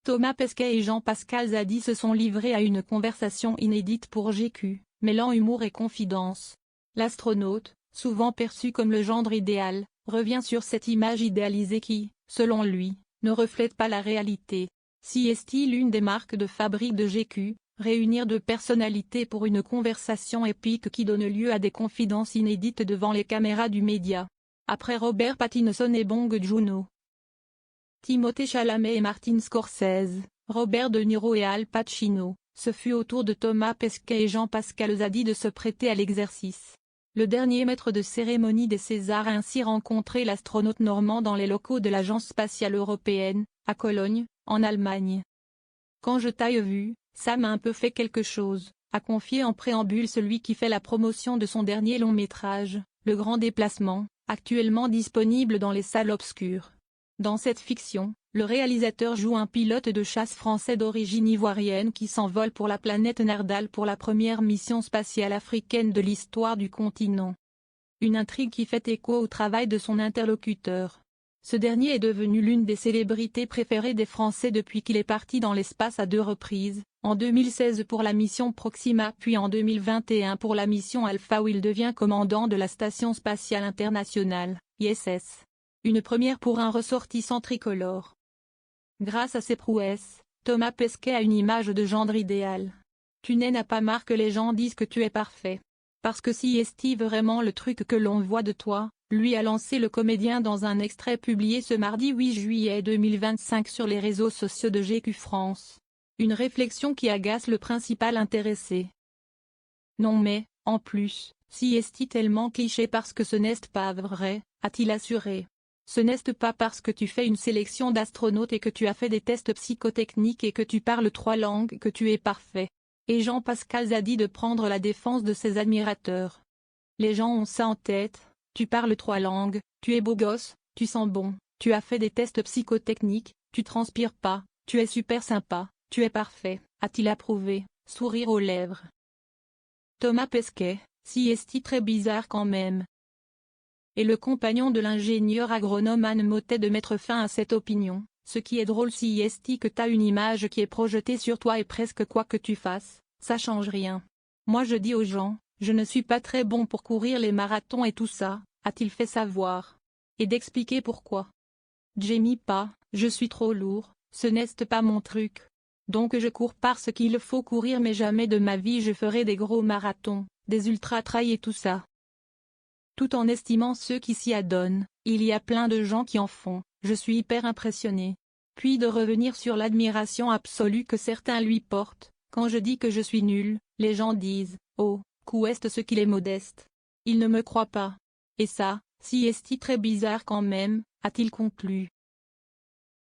Thomas Pesquet et Jean-Pascal Zadi se sont livrés à une conversation inédite pour GQ, mêlant humour et confidence. L'astronaute, souvent perçu comme le gendre idéal, revient sur cette image idéalisée qui, selon lui, ne reflète pas la réalité. Si est-il l'une des marques de fabrique de GQ, réunir deux personnalités pour une conversation épique qui donne lieu à des confidences inédites devant les caméras du média. Après Robert Pattinson et Bong Joon-ho, Timothée Chalamet et Martin Scorsese, Robert De Niro et Al Pacino, ce fut au tour de Thomas Pesquet et Jean-Pascal Zadi de se prêter à l'exercice. Le dernier maître de cérémonie des Césars a ainsi rencontré l'astronaute normand dans les locaux de l'Agence spatiale européenne, à Cologne, en Allemagne. Quand je t'ai vu, ça m'a un peu fait quelque chose, a confié en préambule celui qui fait la promotion de son dernier long métrage, Le Grand Déplacement, actuellement disponible dans les salles obscures. Dans cette fiction, le réalisateur joue un pilote de chasse français d'origine ivoirienne qui s'envole pour la planète Nardal pour la première mission spatiale africaine de l'histoire du continent. Une intrigue qui fait écho au travail de son interlocuteur. Ce dernier est devenu l'une des célébrités préférées des Français depuis qu'il est parti dans l'espace à 2 reprises, en 2016 pour la mission Proxima puis en 2021 pour la mission Alpha où il devient commandant de la Station spatiale internationale, ISS. Une première pour un ressortissant tricolore. Grâce à ses prouesses, Thomas Pesquet a une image de gendre idéal. Tu n'as pas marre que les gens disent que tu es parfait. Parce que si est vraiment le truc que l'on voit de toi, lui a lancé le comédien dans un extrait publié ce mardi 8 juillet 2025 sur les réseaux sociaux de GQ France. Une réflexion qui agace le principal intéressé. Non mais, en plus, si est tellement cliché parce que ce n'est pas vrai, a-t-il assuré. Ce n'est pas parce que tu fais une sélection d'astronautes et que tu as fait des tests psychotechniques et que tu parles 3 langues que tu es parfait. Et Jean-Pascal Zadi de prendre la défense de ses admirateurs. Les gens ont ça en tête, tu parles 3 langues, tu es beau gosse, tu sens bon, tu as fait des tests psychotechniques, tu transpires pas, tu es super sympa, tu es parfait, a-t-il approuvé, sourire aux lèvres. Thomas Pesquet, si est très bizarre quand même. Et le compagnon de l'ingénieur agronome Anne Mottet de mettre fin à cette opinion. Ce qui est drôle si est que t'as une image qui est projetée sur toi et presque quoi que tu fasses, ça change rien. Moi je dis aux gens, je ne suis pas très bon pour courir les marathons et tout ça, a-t-il fait savoir. Et d'expliquer pourquoi. J'ai pas, je suis trop lourd, ce n'est pas mon truc. Donc je cours parce qu'il faut courir mais jamais de ma vie je ferai des gros marathons, des ultra-trails et tout ça. Tout en estimant ceux qui s'y adonnent, il y a plein de gens qui en font, je suis hyper impressionné. Puis de revenir sur l'admiration absolue que certains lui portent, quand je dis que je suis nul, les gens disent, oh, qu'est ce qu'il est modeste. Ils ne me croient pas. Et ça, si est très bizarre quand même, a-t-il conclu.